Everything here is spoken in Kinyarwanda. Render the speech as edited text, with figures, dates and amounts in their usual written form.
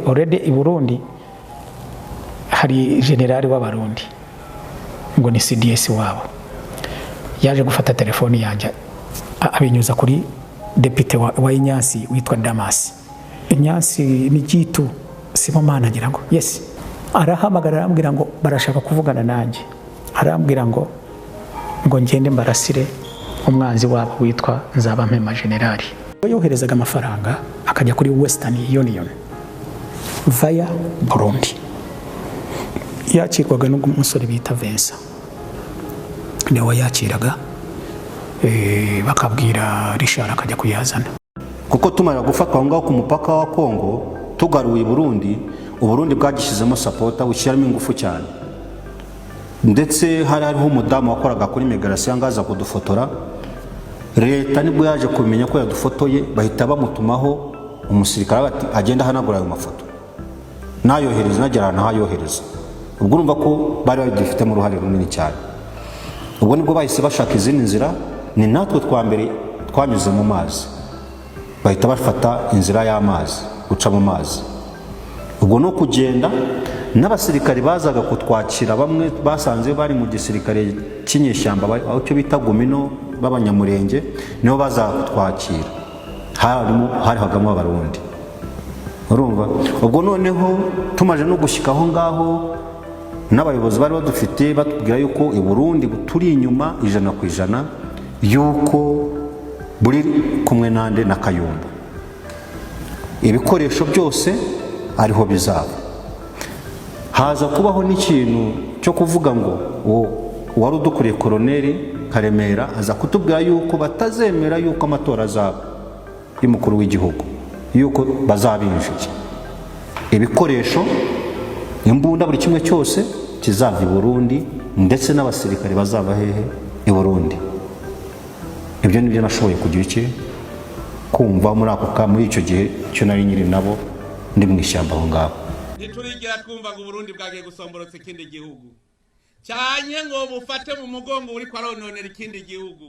already I Burundi hari generali w'abarundi ngo ni CDS wabo yaje gufata telefoni yanje abinyuza kuri deputy wa Inyansi witwa Damas. Inyansi ni Gitu Sibomana ngira ngo yes, arahamagara arambwira ngo barashaka kuvugana nanjye, arambwira ngo ngende mbarasire umwanzi wabo witwa Nzabampema generali. Yoherezaga amafaranga akajya kuri Western Union via Burundi, yakirwaga n'umusore bita Vincent niwe yakiraga bakabwira Richard akajya kuyazana. Kuko tumara gufatwa ngaho ku mupaka wa Kongo tugaruye Burundi, Uburundi bwagishizemo supporta ushyiramo ingufu cyane, ndetse hariho umudamu wakoraga kuri migration ngaza kudufotora. Leta nibwo yaje kumenya ko yadufotoye, bahita bamutumaho umusirikare bati agenda hanagura ayo mafoto nayohereza nagera nahayohereza. Ubwo urumva ko bari bagifite mu ruhare runini cyane. Ubwo nibwo bahise bashaka izindi nzira, ni natwe twa mbere twanyuze mu mazi, bahita bafata inzira y'amazi uca mu mazi. Ubwo no kugenda n'abasirikari bazaga kutwakira, bamwe basanze bari mu gisirikare cy'inyeshyamba aho cyo bita Gumino b'abanyamurenge, niho bazaga kutwakira, hari hagamo abarundi. Urumva ubwo noneho tumaje no gushikaho ngaho n'abayobozi bari badufite batubwira yuko i Burundi turi inyuma 100% yuko buri kumwe nande na Kayumba, ibikoresho byose ariho bizaba. Haza kubaho n'ikintu cyo kuvuga ngo wari udukuriye Koloneli Karemera aza kutubwira yuko batazemera yuko amatora azaba y'umukuru w'igihugu, yuko bazabinjije ibikoresho, imbunda, buri kimwe cyose kizava i Burundi, ndetse n'abasirikare bazaba hehe i Burundi. Ibyo nibyo nashoboye kugira iki kumva muri icyo gihe cyo nari nyiri nabo ndi mu ishyamba aho ngaho. Ntiturigira twumva ngo Burundi bwagiye gusomborotsa ikindi gihugu cyanye ngo bufate mu mugongo uri kwarononera ikindi gihugu.